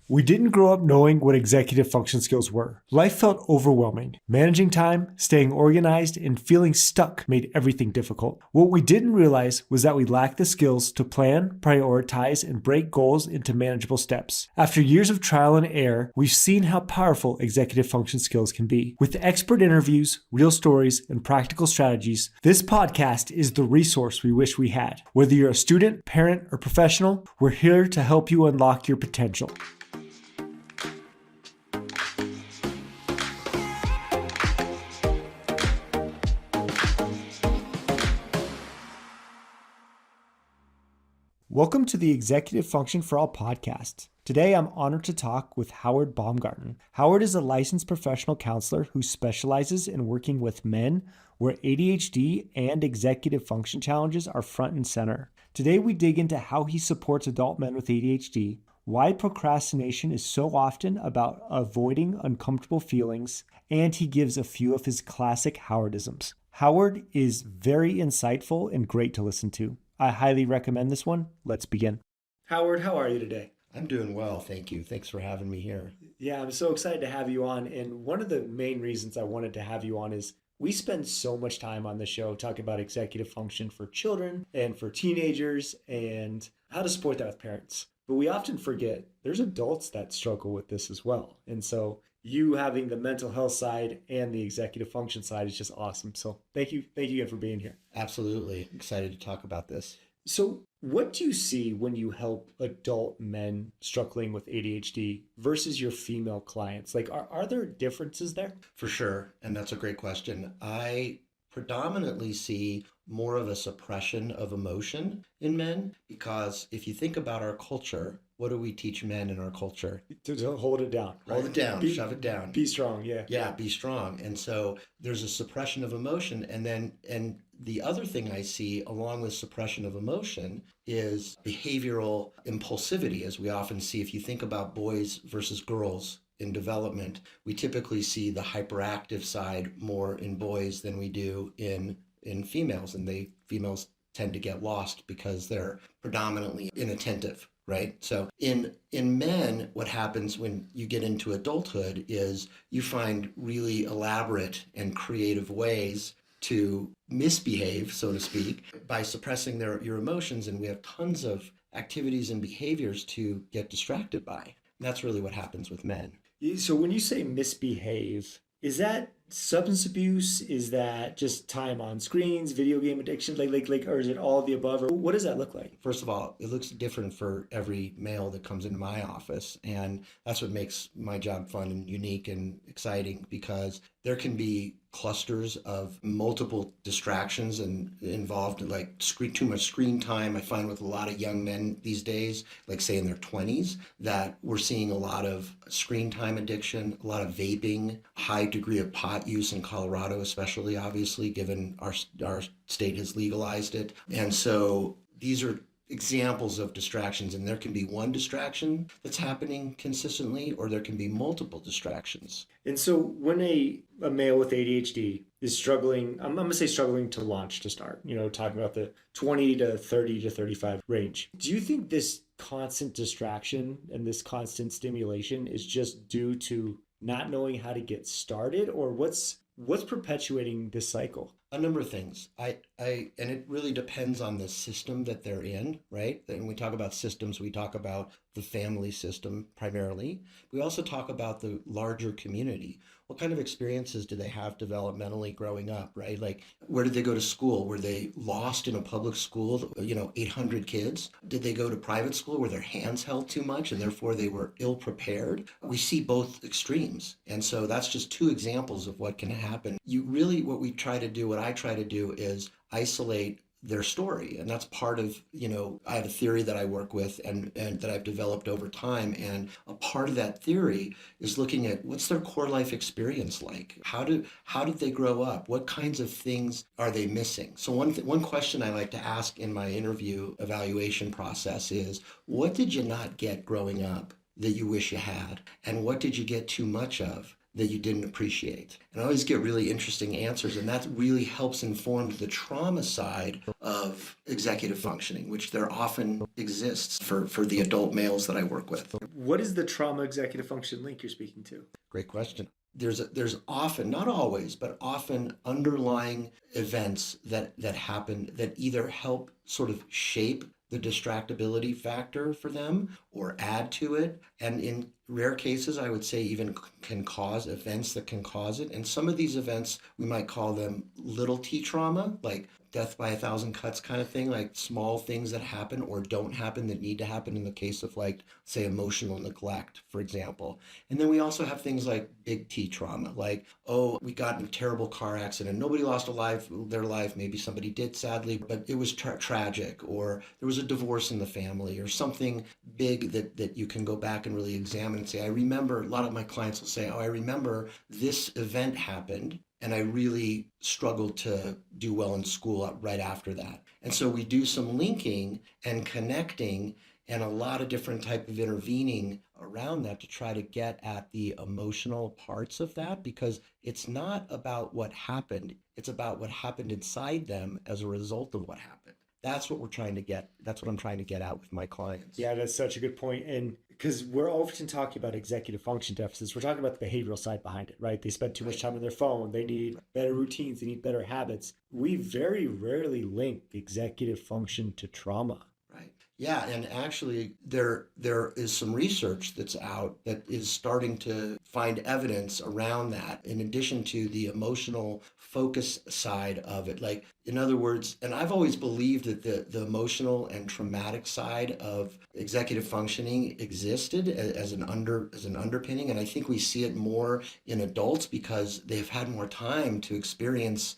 We didn't grow up knowing what executive function skills were. Life felt overwhelming. Managing time, staying organized, and feeling stuck made everything difficult. What we didn't realize was that we lacked the skills to plan, prioritize, and break goals into manageable steps. After years of trial and error, we've seen how powerful executive function skills can be. With expert interviews, real stories, and practical strategies, this podcast is the resource we wish we had. Whether you're a student, parent, or professional, we're here to help you unlock your potential. Welcome to the Executive Function for All podcast. Today, I'm honored to talk with Howard Baumgarten. Howard is a licensed professional counselor who specializes in working with men where ADHD and executive function challenges are front and center. Today, we dig into how he supports adult men with ADHD, why procrastination is so often about avoiding uncomfortable feelings, and he gives a few of his classic Howardisms. Howard is very insightful and great to listen to. I highly recommend this one. Let's begin. Howard, how are you today? I'm doing well, thank you. Thanks for having me here. Yeah, I'm so excited to have you on. And one of the main reasons I wanted to have you on is we spend so much time on the show talking about executive function for children and for teenagers and how to support that with parents. But we often forget there's adults that struggle with this as well. And so you having the mental health side and the executive function side is just awesome. So thank you again for being here. Absolutely. Excited to talk about this. So what do you see when you help adult men struggling with ADHD versus your female clients? Like, are there differences there? For sure. And that's a great question. I predominantly see more of a suppression of emotion in men because if you think about our culture, what do we teach men in our culture? To hold it down. Right? Hold it down, shove it down. Be strong, yeah. Yeah, be strong. And so there's a suppression of emotion. And the other thing I see along with suppression of emotion is behavioral impulsivity, as we often see. If you think about boys versus girls in development, we typically see the hyperactive side more in boys than we do in females. And females tend to get lost because they're predominantly inattentive. Right. So in men, what happens when you get into adulthood is you find really elaborate and creative ways to misbehave, so to speak, by suppressing your emotions. And we have tons of activities and behaviors to get distracted by. And that's really what happens with men. So when you say misbehave, is that substance abuse? Is that just time on screens, video game addiction, like, or is it all of the above? Or what does that look like? First of all, it looks different for every male that comes into my office, and that's what makes my job fun and unique and exciting because there can be clusters of multiple distractions and involved like too much screen time. I find with a lot of young men these days, like say in their 20s, that we're seeing a lot of screen time addiction, a lot of vaping, high degree of pot use in Colorado, especially obviously given our state has legalized it. And so these are examples of distractions, and there can be one distraction that's happening consistently, or there can be multiple distractions. And so when a male with ADHD is struggling, I'm going to say struggling to launch to start, talking about the 20 to 30 to 35 range, do you think this constant distraction and this constant stimulation is just due to not knowing how to get started, or what's perpetuating this cycle? A number of things. And it really depends on the system that they're in, right? And when we talk about systems, we talk about the family system primarily. We also talk about the larger community. What kind of experiences do they have developmentally growing up, right? Like, where did they go to school? Were they lost in a public school, 800 kids? Did they go to private school where their hands held too much and therefore they were ill prepared? We see both extremes. And so that's just two examples of what can happen. What I try to do is isolate their story. And that's part of, I have a theory that I work with and that I've developed over time. And a part of that theory is looking at what's their core life experience like? How did they grow up? What kinds of things are they missing? So one question I like to ask in my interview evaluation process is, what did you not get growing up that you wish you had? And what did you get too much of that you didn't appreciate? And I always get really interesting answers, and that really helps inform the trauma side of executive functioning, which there often exists for the adult males that I work with. What is the trauma executive function link you're speaking to? Great question. There's often, not always, but often underlying events that happen that either help sort of shape the distractibility factor for them or add to it. And in rare cases, I would say even can cause events that can cause it. And some of these events, we might call them little t trauma, like death by a thousand cuts kind of thing, like small things that happen or don't happen that need to happen in the case of, like, say, emotional neglect, for example. And then we also have things like big T trauma, like, oh, we got in a terrible car accident. Nobody lost their life. Maybe somebody did, sadly, but it was tragic, or there was a divorce in the family, or something big that you can go back and really examine and say, I remember, a lot of my clients will say, oh, I remember this event happened, and I really struggled to do well in school right after that. And so we do some linking and connecting and a lot of different type of intervening around that to try to get at the emotional parts of that, because it's not about what happened. It's about what happened inside them as a result of what happened. That's what I'm trying to get at with my clients. Yeah, that's such a good point. And because we're often talking about executive function deficits, we're talking about the behavioral side behind it, right? They spend too much time on their phone. They need better routines. They need better habits. We very rarely link executive function to trauma. Right. Yeah, and actually there is some research that's out that is starting to find evidence around that, in addition to the emotional focus side of it. Like, in other words, and I've always believed that the emotional and traumatic side of executive functioning existed as an underpinning, and I think we see it more in adults because they've had more time to experience,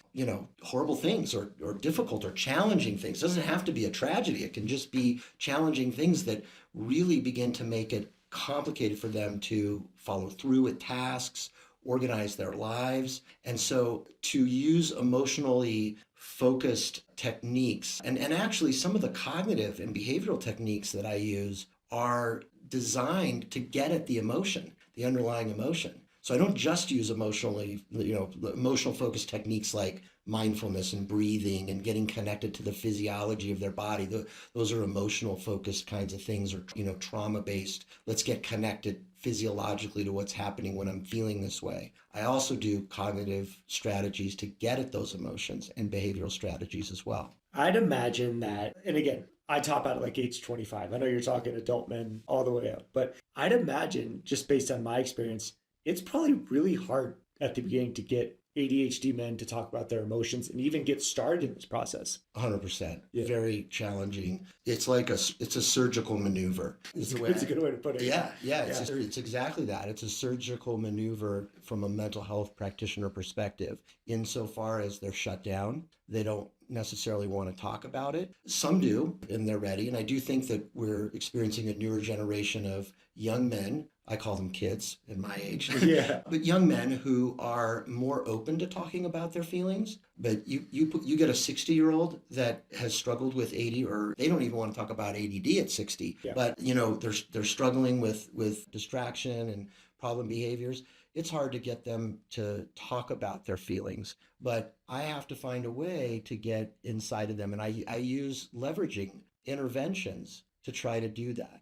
horrible things or difficult or challenging things. It doesn't have to be a tragedy. It can just be challenging things that really begin to make it complicated for them to follow through with tasks, organize their lives. And so to use emotionally focused techniques, and actually some of the cognitive and behavioral techniques that I use are designed to get at the emotion, the underlying emotion. So I don't just use emotional focused techniques like mindfulness and breathing and getting connected to the physiology of their body. Those are emotional focused kinds of things, or, trauma based. Let's get connected physiologically to what's happening when I'm feeling this way. I also do cognitive strategies to get at those emotions, and behavioral strategies as well. I'd imagine that, and again, I top out at like age 25. I know you're talking adult men all the way up, but I'd imagine, just based on my experience, it's probably really hard at the beginning to get ADHD men to talk about their emotions and even get started in this process. 100%. Yeah. Very challenging. It's like it's a surgical maneuver. It's a good way to put it. Yeah. It's exactly that. It's a surgical maneuver from a mental health practitioner perspective, insofar as they're shut down. They don't necessarily want to talk about it. Some do, and they're ready. And I do think that we're experiencing a newer generation of young men. I call them kids in my age. Yeah. But young men who are more open to talking about their feelings. But you get a 60-year-old that has struggled with AD, or they don't even want to talk about ADD at 60. Yeah. But they're struggling with distraction and problem behaviors. It's hard to get them to talk about their feelings, but I have to find a way to get inside of them. And I use leveraging interventions to try to do that.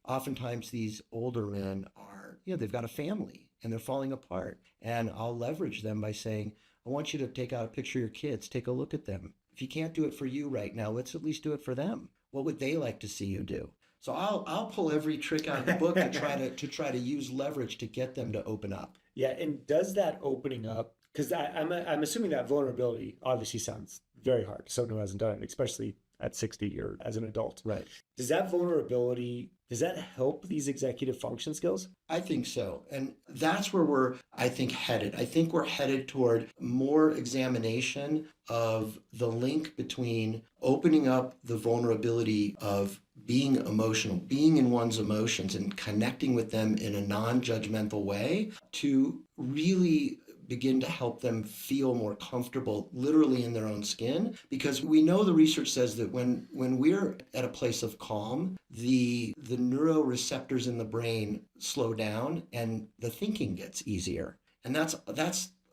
Oftentimes these older men are, they've got a family and they're falling apart. And I'll leverage them by saying, I want you to take out a picture of your kids, take a look at them. If you can't do it for you right now, let's at least do it for them. What would they like to see you do? So I'll pull every trick out of the book to try to use leverage to get them to open up. Yeah, and does that opening up, because I'm assuming that vulnerability obviously sounds very hard to someone who hasn't done it, especially at 60 or as an adult. Right. Does that vulnerability, does that help these executive function skills? I think so. And that's where we're, I think, headed. I think we're headed toward more examination of the link between opening up the vulnerability of being emotional, being in one's emotions and connecting with them in a non-judgmental way, to really begin to help them feel more comfortable literally in their own skin, because we know the research says that when we're at a place of calm, the neuroreceptors in the brain slow down and the thinking gets easier. And that's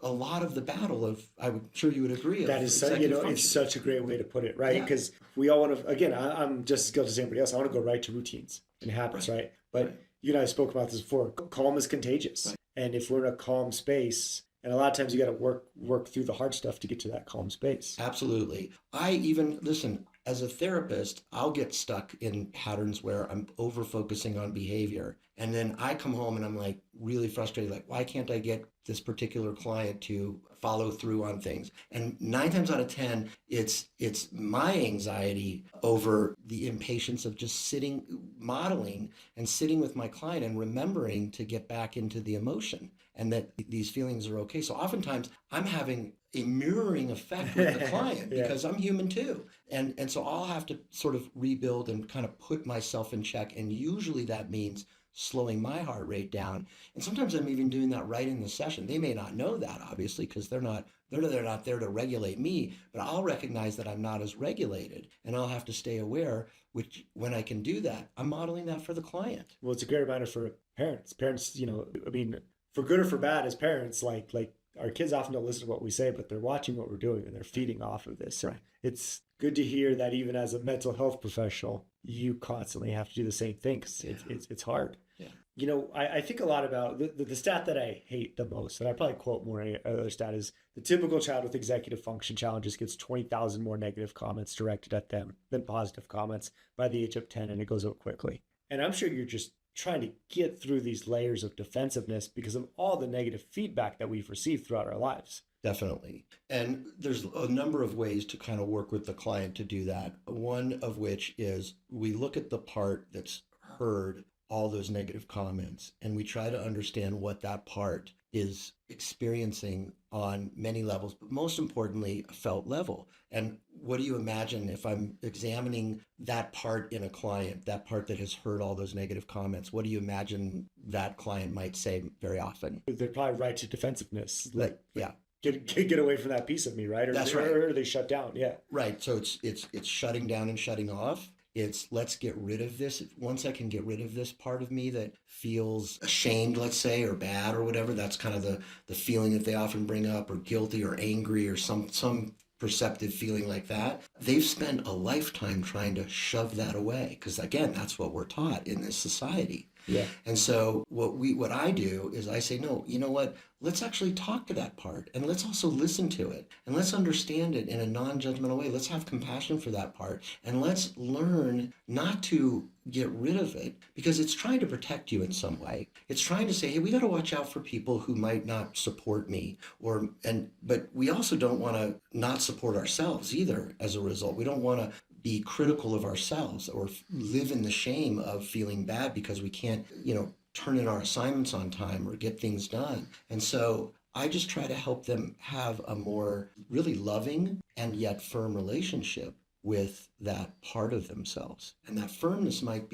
a lot of the battle of, I'm sure you would agree. That is, it's such a great way to put it, right? Because we all want to, again, I'm just as guilty as anybody else. I want to go right to routines and habits, right? But you and I spoke about this before. Calm is contagious. Right. And if we're in a calm space, and a lot of times you got to work through the hard stuff to get to that calm space. Absolutely. Listen, as a therapist, I'll get stuck in patterns where I'm over focusing on behavior. And then I come home and I'm like really frustrated, like, why can't I get this particular client to follow through on things? And 9 times out of 10, it's my anxiety over the impatience of just modeling and sitting with my client and remembering to get back into the emotion and that these feelings are okay. So oftentimes I'm having a mirroring effect with the client because I'm human too. And so I'll have to sort of rebuild and kind of put myself in check. And usually that means slowing my heart rate down. And sometimes I'm even doing that right in the session. They may not know that, obviously, because they're not there to regulate me, but I'll recognize that I'm not as regulated and I'll have to stay aware, which when I can do that, I'm modeling that for the client. Well, it's a great reminder for parents. Parents, for good or for bad as parents, like our kids often don't listen to what we say, but they're watching what we're doing and they're feeding off of this. Right. It's good to hear that even as a mental health professional, you constantly have to do the same thing. It's hard. Yeah. I think a lot about the stat that I hate the most, and I probably quote more other stat, is the typical child with executive function challenges gets 20,000 more negative comments directed at them than positive comments by the age of 10, and it goes up quickly. And I'm sure you're just trying to get through these layers of defensiveness because of all the negative feedback that we've received throughout our lives. Definitely. And there's a number of ways to kind of work with the client to do that. One of which is we look at the part that's heard all those negative comments and we try to understand what that part is experiencing on many levels, but most importantly, a felt level. And what do you imagine if I'm examining that part in a client, that part that has heard all those negative comments? What do you imagine that client might say very often? They're probably right to defensiveness. Yeah. Get away from that piece of me, right? That's right. Or they shut down. Yeah. Right. So it's shutting down and shutting off. It's let's get rid of this. Once I can get rid of this part of me that feels ashamed, let's say, or bad or whatever, that's kind of the feeling that they often bring up, or guilty or angry or some perceptive feeling like that. They've spent a lifetime trying to shove that away because, again, that's what we're taught in this society. Yeah. And so what I do is I say, no, you know what? Let's actually talk to that part and let's also listen to it and let's understand it in a non-judgmental way. Let's have compassion for that part and let's learn not to get rid of it because it's trying to protect you in some way. It's trying to say, hey, we got to watch out for people who might not support me but we also don't want to not support ourselves either as a result. We don't want to be critical of ourselves or live in the shame of feeling bad because we can't, turn in our assignments on time or get things done. And so I just try to help them have a more really loving and yet firm relationship with that part of themselves. And that firmness might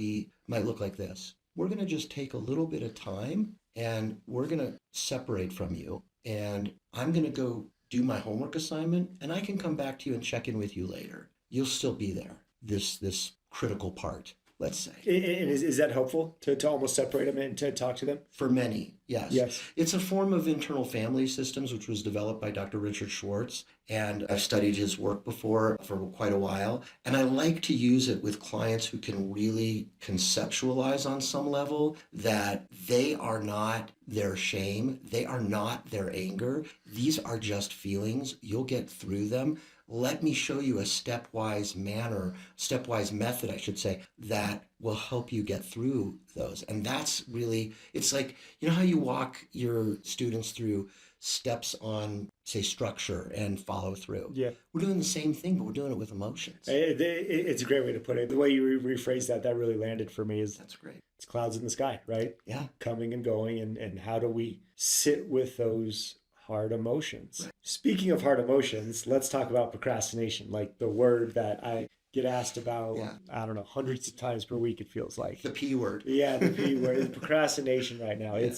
look like this. We're going to just take a little bit of time and we're going to separate from you. And I'm going to go do my homework assignment and I can come back to you and check in with you later. You'll still be there, this critical part, let's say. And is that helpful to almost separate them and to talk to them? For many, yes. Yes. It's a form of internal family systems, which was developed by Dr. Richard Schwartz. And I've studied his work before for quite a while. And I like to use it with clients who can really conceptualize on some level that they are not their shame. They are not their anger. These are just feelings. You'll get through them. Let me show you a stepwise method, I should say, that will help you get through those. And that's really, it's like, how you walk your students through steps on, say, structure and follow through. Yeah. We're doing the same thing, but we're doing it with emotions. It's a great way to put it. The way you rephrase that really landed for me. That's great. It's clouds in the sky, right? Yeah. Coming and going. And how do we sit with those hard emotions? Right. Speaking of hard emotions, let's talk about procrastination, like the word that I get asked about, I don't know, hundreds of times per week, it feels like. The P word. Yeah, the P word. Procrastination right now. Yeah.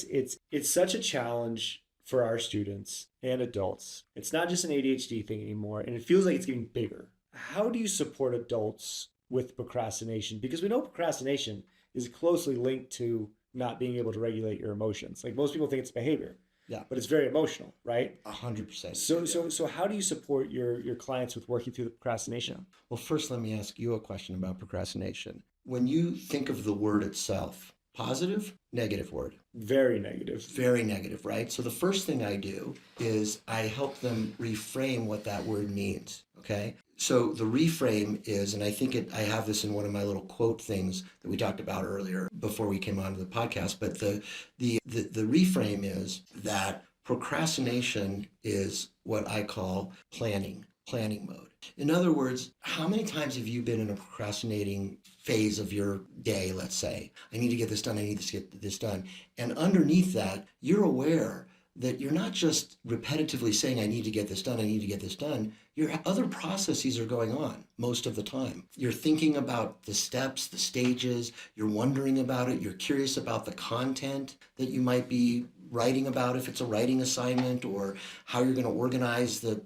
It's such a challenge for our students and adults. It's not just an ADHD thing anymore, and it feels like it's getting bigger. How do you support adults with procrastination? Because we know procrastination is closely linked to not being able to regulate your emotions. Like most people think it's behavior, Yeah, but it's very emotional, right? 100%. So how do you support your clients with working through the procrastination? Well, first, let me ask you a question about procrastination. When you think of the word itself, positive, negative word? Very negative. Very negative, right? So the first thing I do is I help them reframe what that word means, okay? So the reframe is, and I think I have this in one of my little quote things that we talked about earlier before we came onto the podcast, but the reframe is that procrastination is what I call planning mode. In other words, how many times have you been in a procrastinating phase of your day, let's say? I need to get this done, I need to get this done. And underneath that, you're aware that you're not just repetitively saying, I need to get this done, I need to get this done. Your other processes are going on most of the time. You're thinking about the steps, the stages, you're wondering about it, you're curious about the content that you might be writing about if it's a writing assignment, or how you're going to organize the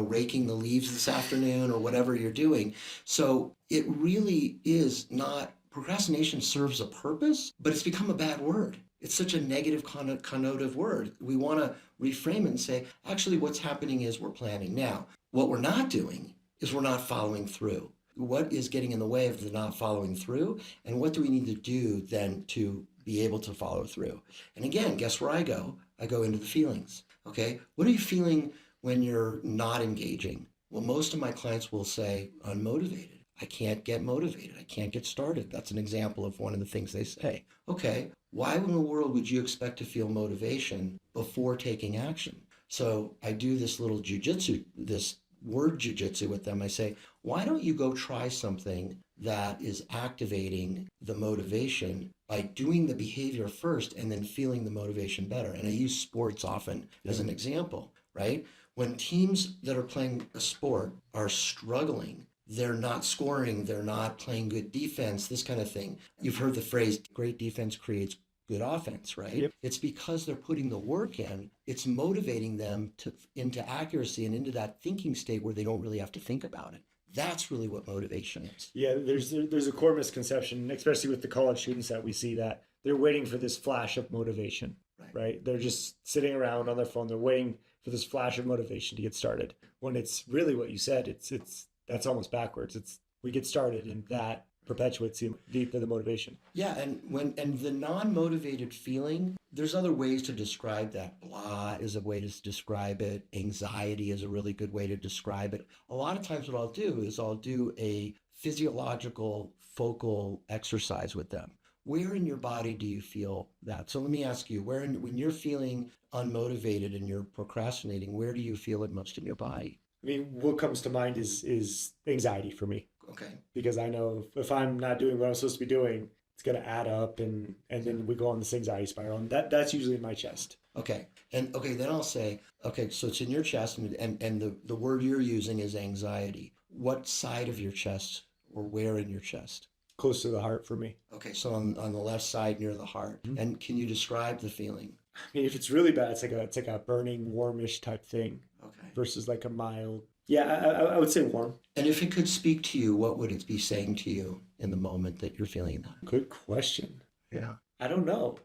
raking the leaves this afternoon, or whatever you're doing. So it really is not, procrastination serves a purpose, but it's become a bad word. It's such a negative connotative word. We want to reframe it and say, actually, what's happening is we're planning. Now, what we're not doing is we're not following through. What is getting in the way of the not following through? And what do we need to do then to be able to follow through? And again, guess where I go? I go into the feelings. Okay, what are you feeling when you're not engaging? Well, most of my clients will say, unmotivated. I can't get motivated. I can't get started. That's an example of one of the things they say. Okay, why in the world would you expect to feel motivation before taking action? So I do this little jujitsu, this word jujitsu with them. I say, why don't you go try something that is activating the motivation by doing the behavior first and then feeling the motivation better? And I use sports often as an example, right? When teams that are playing a sport are struggling, they're not scoring, they're not playing good defense, this kind of thing. You've heard the phrase, great defense creates good offense, right? Yep. It's because they're putting the work in. It's motivating them into accuracy and into that thinking state where they don't really have to think about it. That's really what motivation is. Yeah, there's a core misconception, especially with the college students, that we see that they're waiting for this flash of motivation, right? They're just sitting around on their phone. They're waiting for this flash of motivation to get started. When it's really what you said, that's almost backwards. We get started, and that perpetuates the motivation. Yeah, and the non-motivated feeling, there's other ways to describe that. Blah is a way to describe it. Anxiety is a really good way to describe it. A lot of times what I'll do is I'll do a physiological focal exercise with them. Where in your body do you feel that? So let me ask you, when you're feeling unmotivated and you're procrastinating, where do you feel it most in your body? I mean, what comes to mind is anxiety for me. Okay. Because I know if I'm not doing what I'm supposed to be doing, it's going to add up, and then we go on this anxiety spiral, and that's usually in my chest. Okay. And okay, then I'll say, okay, so it's in your chest, and the word you're using is anxiety. What side of your chest, or where in your chest? Close to the heart for me. Okay, so on the left side near the heart. Mm-hmm. And can you describe the feeling? I mean, if it's really bad, it's like a burning, warmish type thing. Okay. Versus like a mild. Yeah, I would say warm. And if it could speak to you, what would it be saying to you in the moment that you're feeling that? Good question. Yeah. I don't know.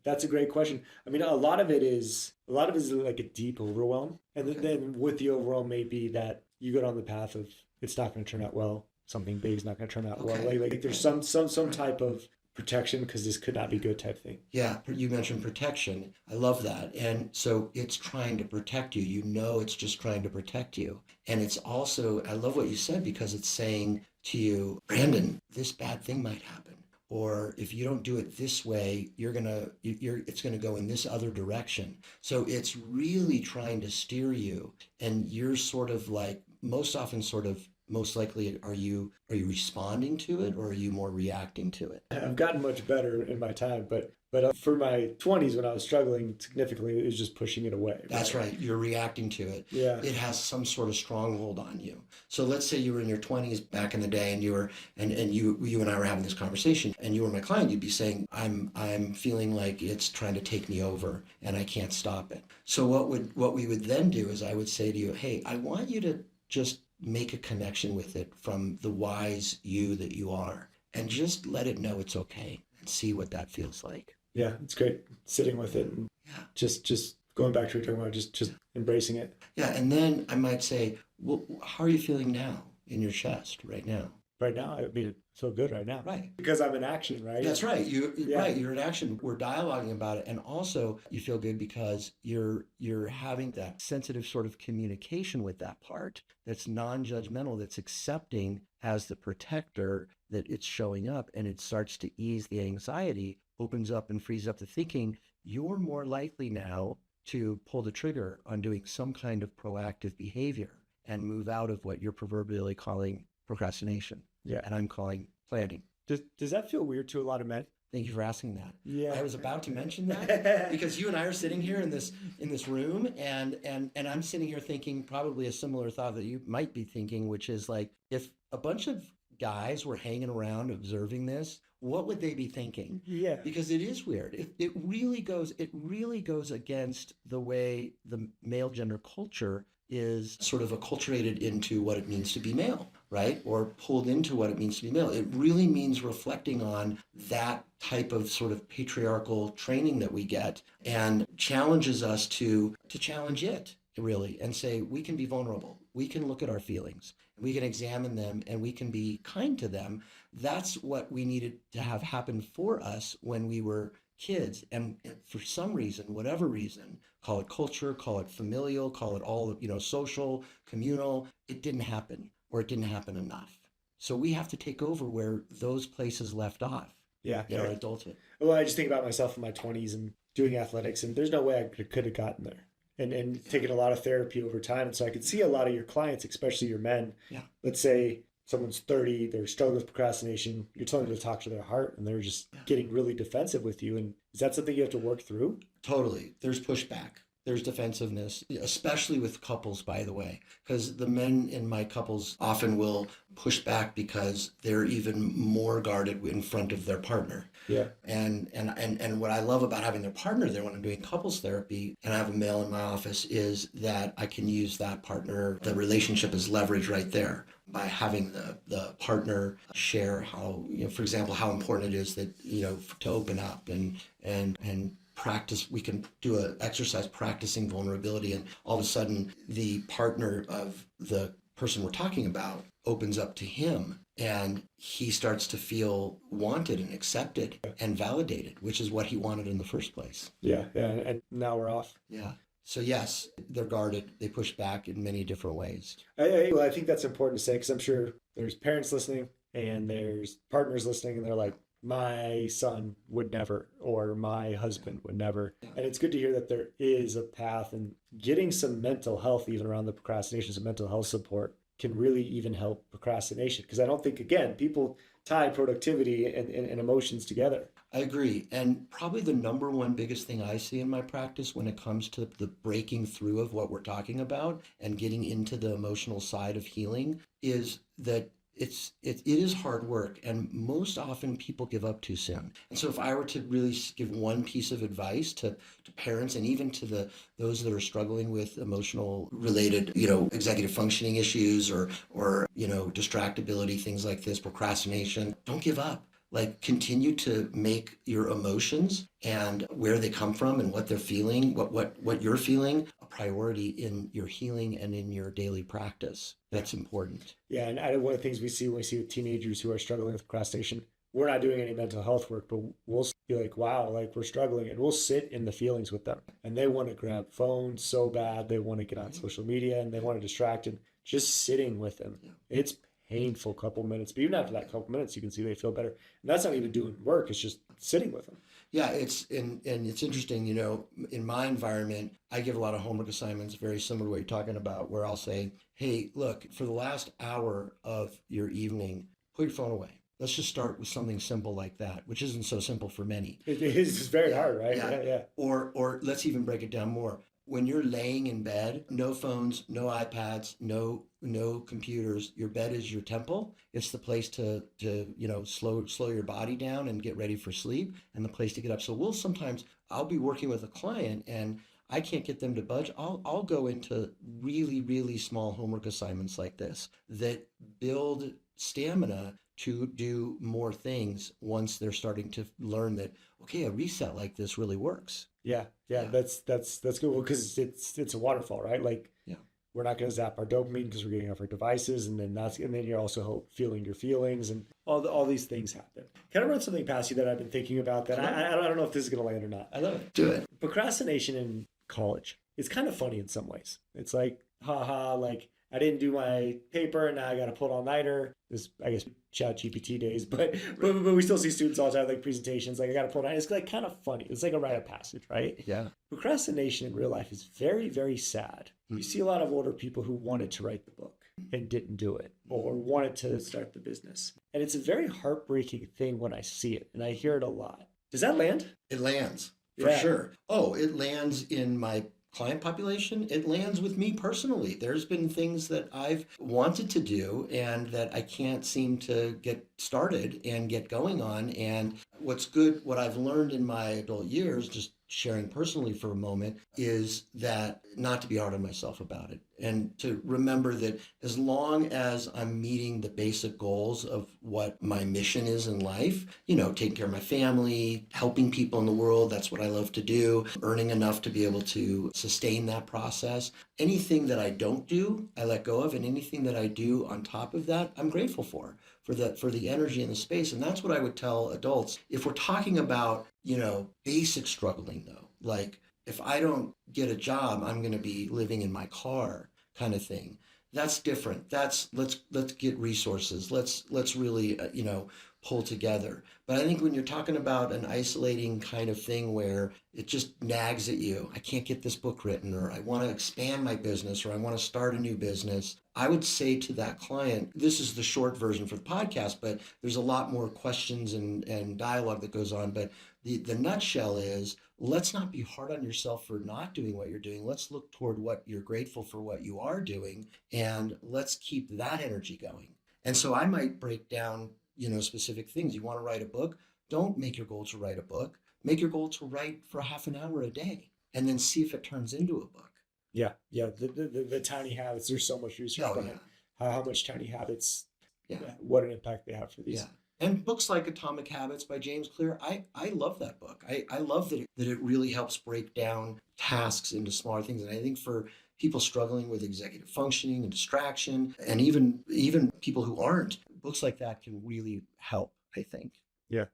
That's a great question. I mean, a lot of it is like a deep overwhelm. And then with the overwhelm may be that you go down the path of it's not going to turn out well. Something big is not going to turn out well. Like there's some type of protection because this could not be good type thing. Yeah, you mentioned protection. I love that. And so it's trying to protect you. You know it's just trying to protect you. And it's also, I love what you said, because it's saying to you, Brandon, this bad thing might happen. Or if you don't do it this way, it's gonna go in this other direction. So it's really trying to steer you. And you're sort of like, most often sort of most likely are you responding to it, or are you more reacting to it? I've gotten much better in my time, but for my 20s when I was struggling significantly, it was just pushing it away. That's right. You're reacting to it. Yeah. It has some sort of stronghold on you. So let's say you were in your 20s back in the day, and you and I were having this conversation, and you were my client. You'd be saying, I'm feeling like it's trying to take me over and I can't stop it. So what we would then do is I would say to you, hey, I want you to just make a connection with it from the wise you that you are, and just let it know it's okay, and see what that feels like. Yeah, it's great sitting with it and just going back to what you're talking about, just embracing it. Yeah, and then I might say, well, how are you feeling now in your chest right now? Right now, I mean, it's so good right now. Right. Because I'm in action, right? That's right. Right. You're in action. We're dialoguing about it, and also you feel good because you're having that sensitive sort of communication with that part that's non-judgmental, that's accepting as the protector that it's showing up, and it starts to ease the anxiety, opens up and frees up the thinking. You're more likely now to pull the trigger on doing some kind of proactive behavior and move out of what you're proverbially calling procrastination. Yeah. And I'm calling planning. Does that feel weird to a lot of men? Thank you for asking that. Yeah. I was about to mention that because you and I are sitting here in this room, and I'm sitting here thinking probably a similar thought that you might be thinking, which is like, if a bunch of guys were hanging around observing this, what would they be thinking? Yeah. Because it is weird. It really goes against the way the male gender culture is sort of acculturated into what it means to be male, right? Or pulled into what it means to be male. It really means reflecting on that type of sort of patriarchal training that we get, and challenges us to challenge it, really, and say, we can be vulnerable. We can look at our feelings, we can examine them, and we can be kind to them. That's what we needed to have happen for us when we were kids. And for some reason, whatever reason, call it culture, call it familial, call it all, social, communal, it didn't happen, or it didn't happen enough. So we have to take over where those places left off. Yeah. In our adulthood. Well, I just think about myself in my 20s and doing athletics, and there's no way I could have gotten there. And taking a lot of therapy over time. And so I could see a lot of your clients, especially your men. Yeah. Let's say someone's 30, they're struggling with procrastination. You're telling them to talk to their heart, and they're just getting really defensive with you. And is that something you have to work through? Totally. There's pushback. There's defensiveness, especially with couples, by the way, because the men in my couples often will push back because they're even more guarded in front of their partner. Yeah. And what I love about having their partner there when I'm doing couples therapy, and I have a male in my office, is that I can use that partner, the relationship as leverage right there, by having the partner share how, for example, how important it is that, to open up and practice. We can do an exercise practicing vulnerability, and all of a sudden the partner of the person we're talking about opens up to him, and he starts to feel wanted and accepted and validated, which is what he wanted in the first place. Yeah. And now we're off. Yeah. So yes, they're guarded. They push back in many different ways. I think that's important to say, because I'm sure there's parents listening and there's partners listening, and they're like, my son would never, or my husband would never. And it's good to hear that there is a path, and getting some mental health, even around the procrastination, some mental health support can really even help procrastination. Because I don't think, again, people tie productivity and emotions together. I agree. And probably the number one biggest thing I see in my practice when it comes to the breaking through of what we're talking about and getting into the emotional side of healing is that it is hard work, and most often people give up too soon. And so if I were to really give one piece of advice to parents, and even to those that are struggling with emotional related, executive functioning issues or distractibility, things like this, procrastination, don't give up. Like, continue to make your emotions and where they come from and what they're feeling, what you're feeling, a priority in your healing and in your daily practice. That's important. Yeah, and one of the things we see when we see with teenagers who are struggling with procrastination, we're not doing any mental health work, but we'll be like, wow, like, we're struggling, and we'll sit in the feelings with them. And they want to grab phones so bad, they want to get on social media, and they want to distract, and just sitting with them. Yeah. It's painful couple minutes, but even after that couple minutes, you can see they feel better. And that's not even doing work. It's just sitting with them. Yeah, and it's interesting, in my environment, I give a lot of homework assignments very similar to what you're talking about, where I'll say, hey, look, for the last hour of your evening, put your phone away. Let's just start with something simple like that, which isn't so simple for many. It is very hard, right? Yeah. Yeah. Or let's even break it down more. When you're laying in bed, no phones, no iPads, no computers. Your bed is your temple. It's the place to slow your body down and get ready for sleep, and the place to get up. So I'll be working with a client and I can't get them to budge. I'll go into really, really small homework assignments like this that build stamina to do more things once they're starting to learn that, okay, a reset like this really works. Yeah. That's good because it's a waterfall, right? Like, Yeah. we're not going to zap our dopamine because we're getting off our devices, and then you're also feeling your feelings, and all these things happen. Can I run something past you that I've been thinking about that I don't know if this is going to land or not? I love it. Do it. Procrastination in college. It's kind of funny in some ways. It's like, haha, like I didn't do my paper and now I got to pull all-nighter. This, I guess, chat GPT days, but we still see students all the time, like presentations, like I got to pull all-nighter. It's like kind of funny. It's like a rite of passage, right? Yeah. Procrastination in real life is very, very sad. You see a lot of older people who wanted to write the book and didn't do it, or wanted to start the business. And it's a very heartbreaking thing when I see it, and I hear it a lot. Does that land? It lands for sure. Oh, it lands in my client population. It lands with me personally. There's been things that I've wanted to do and that I can't seem to get started and get going on. And what I've learned in my adult years, just sharing personally for a moment, is that not to be hard on myself about it, and to remember that as long as I'm meeting the basic goals of what my mission is in life, taking care of my family, helping people in the world, that's what I love to do, earning enough to be able to sustain that process. Anything that I don't do, I let go of, and anything that I do on top of that, I'm grateful for the energy and the space. And that's what I would tell adults. If we're talking about, basic struggling though, like if I don't get a job, I'm going to be living in my car kind of thing. That's different. Let's get resources. Let's really, pull together. But I think when you're talking about an isolating kind of thing where it just nags at you, I can't get this book written, or I want to expand my business, or I want to start a new business, I would say to that client, this is the short version for the podcast, but there's a lot more questions and dialogue that goes on. But the nutshell is, let's not be hard on yourself for not doing what you're doing. Let's look toward what you're grateful for, what you are doing, and let's keep that energy going. And so I might break down, specific things. You want to write a book? Don't make your goal to write a book. Make your goal to write for half an hour a day, and then see if it turns into a book. Yeah. The tiny habits. There's so much research behind how much tiny habits, what an impact they have for these. Yeah. And books like Atomic Habits by James Clear, I love that book. I love that it really helps break down tasks into smaller things. And I think for people struggling with executive functioning and distraction, and even people who aren't, books like that can really help, I think. Yeah.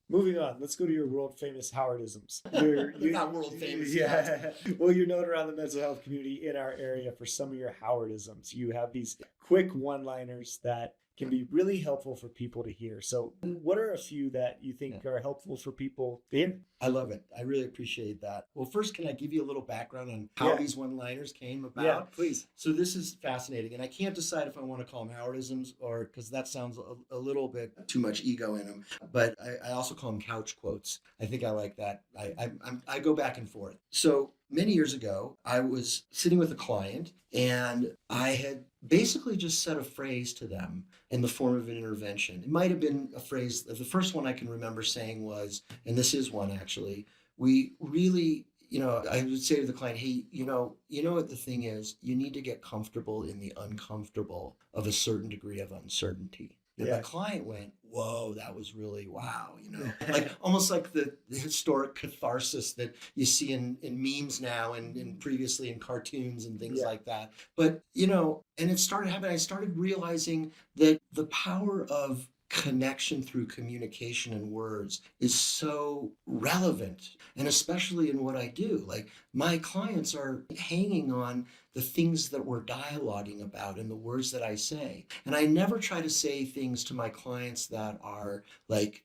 Moving on, let's go to your world famous Howardisms. They're not world famous. Yeah. Well, you're known around the mental health community in our area for some of your Howardisms. You have these quick one-liners that can be really helpful for people to hear. So what are a few that you think are helpful for people to hear? I love it. I really appreciate that. Well, first, can I give you a little background on how these one-liners came about? Yeah, please. So this is fascinating. And I can't decide if I want to call them Howardisms or, because that sounds a little bit too much ego in them. But I also call them couch quotes. I think I like that. I go back and forth. So many years ago, I was sitting with a client and I had basically just said a phrase to them in the form of an intervention. It might have been a phrase. The first one I can remember saying was, and this is one actually, we really, I would say to the client, hey, you know what the thing is, you need to get comfortable in the uncomfortable of a certain degree of uncertainty. And the client went, whoa, that was really, wow, like almost like the historic catharsis that you see in memes now and previously in cartoons and things like that. But, and it started happening. I started realizing that the power of connection through communication and words is so relevant, and especially in what I do. Like, my clients are hanging on the things that we're dialoguing about and the words that I say. And I never try to say things to my clients that are like,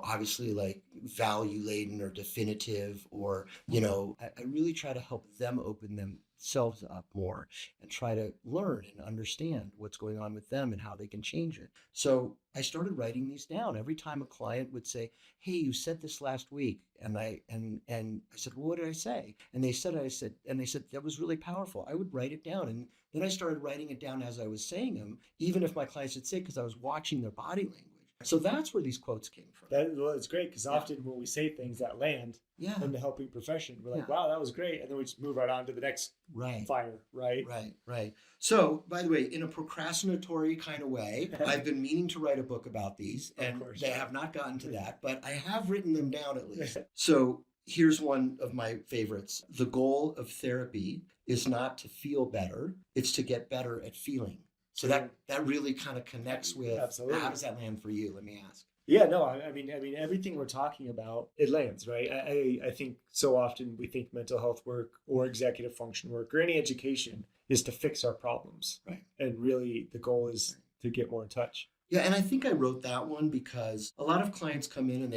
obviously like value laden or definitive, or, I really try to help them open themselves up more and try to learn and understand what's going on with them and how they can change it. So I started writing these down. Every time a client would say, "Hey, you said this last week," and I said, "Well, what did I say?" And they said, "That was really powerful." I would write it down, and then I started writing it down as I was saying them, even if my clients would say, because I was watching their body language. So that's where these quotes came from. It's great, because often when we say things that land in the helping profession, we're like, wow, that was great. And then we just move right on to the next fire, right? Right. So, by the way, in a procrastinatory kind of way, I've been meaning to write a book about these, and they have not gotten to that, but I have written them down at least. So here's one of my favorites. The goal of therapy is not to feel better, it's to get better at feeling. So that really kind of connects with, absolutely. How does that land for you? Let me ask. Yeah, no, I mean, everything we're talking about, it lands, right? I think so often we think mental health work or executive function work or any education is to fix our problems. Right. And really the goal is to get more in touch. Yeah, and I think I wrote that one because a lot of clients come in and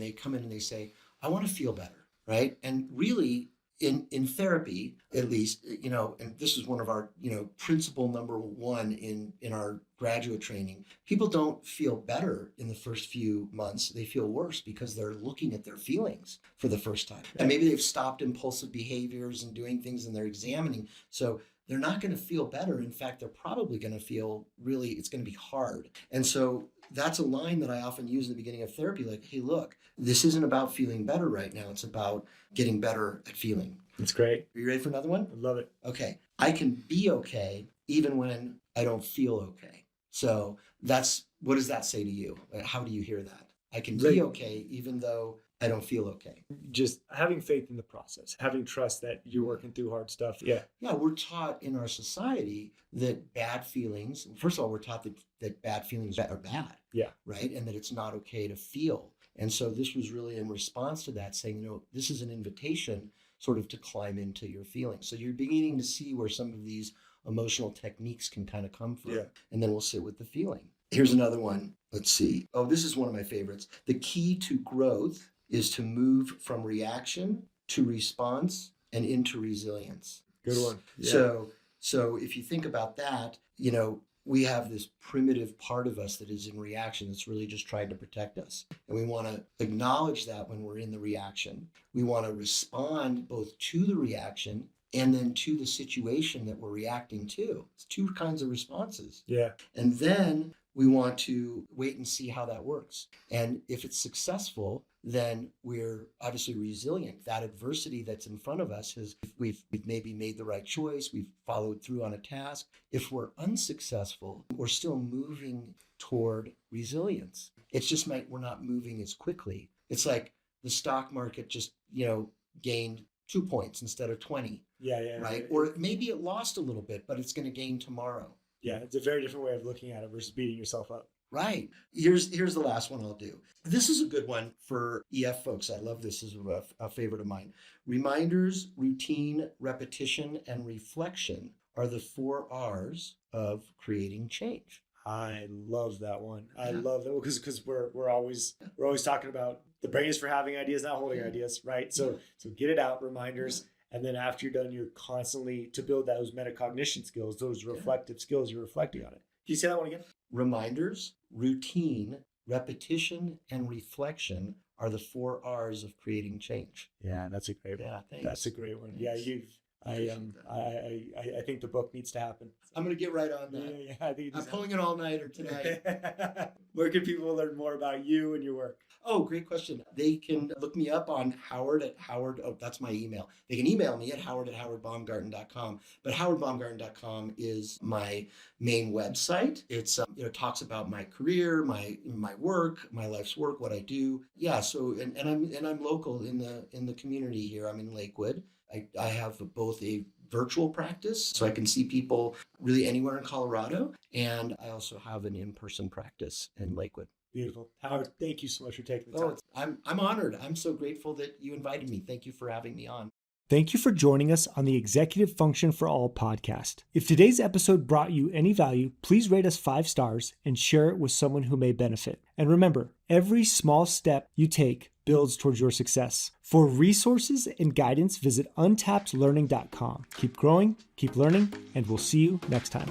they come in and they say, "I want to feel better," right? And really, in therapy, at least, and this is one of our, principle number one in our graduate training, people don't feel better in the first few months. They feel worse because they're looking at their feelings for the first time. And maybe they've stopped impulsive behaviors and doing things, and they're examining. So they're not going to feel better. In fact, they're probably going to feel it's going to be hard. And so that's a line that I often use in the beginning of therapy, like, "Hey, look, this isn't about feeling better right now. It's about getting better at feeling." That's great. Are you ready for another one? I love it. Okay. I can be okay even when I don't feel okay. So what does that say to you? How do you hear that? I can be okay even though I don't feel okay. Just having faith in the process, having trust that you're working through hard stuff. Yeah. Yeah, we're taught in our society that bad feelings, first of all, we're taught that bad feelings are bad. Yeah. Right? And that it's not okay to feel. And so this was really in response to that, saying, this is an invitation sort of to climb into your feelings. So you're beginning to see where some of these emotional techniques can kind of come from. Yeah. And then we'll sit with the feeling. Here's another one. Let's see. Oh, this is one of my favorites. The key to growth is to move from reaction to response and into resilience. Good one. Yeah. So if you think about that, we have this primitive part of us that is in reaction that's really just trying to protect us. And we want to acknowledge that when we're in the reaction. We want to respond both to the reaction and then to the situation that we're reacting to. It's two kinds of responses. Yeah. And then we want to wait and see how that works. And if it's successful, then we're obviously resilient. That adversity that's in front of us we've maybe made the right choice. We've followed through on a task. If we're unsuccessful, we're still moving toward resilience. It's just we're not moving as quickly. It's like the stock market just, gained 2 points instead of 20. Yeah. Right. Or maybe it lost a little bit, but it's going to gain tomorrow. Yeah. It's a very different way of looking at it versus beating yourself up. Right. Here's the last one I'll do. This is a good one for EF folks. I love this. This is a favorite of mine. Reminders, routine, repetition, and reflection are the 4 R's of creating change. I love that one. I love that because we're always talking about the brain is for having ideas, not holding ideas, right? So get it out, reminders. And then after you're done, you're constantly to build those metacognition skills, those reflective skills, you're reflecting on it. Can you say that one again? Reminders, routine, repetition, and reflection are the 4 R's of creating change. Yeah, that's a great one. Yeah, thanks. That's a great one. Yeah, I think the book needs to happen. I'm going to get right on that. Yeah, I think I'm pulling an all-nighter tonight. Where can people learn more about you and your work? Oh, great question. They can look me up on Howard. Oh, that's my email. They can email me at howard@howardbaumgarten.com. But howardbaumgarten.com is my main website. It's talks about my career, my work, my life's work, what I do. Yeah. So and I'm local in the community here. I'm in Lakewood. I have both a virtual practice, so I can see people really anywhere in Colorado, and I also have an in-person practice in Lakewood. Beautiful. Howard, thank you so much for taking the time. I'm honored. I'm so grateful that you invited me. Thank you for having me on. Thank you for joining us on the Executive Function for All podcast. If today's episode brought you any value, please rate us 5 stars and share it with someone who may benefit. And remember, every small step you take builds towards your success. For resources and guidance, visit untappedlearning.com. Keep growing, keep learning, and we'll see you next time.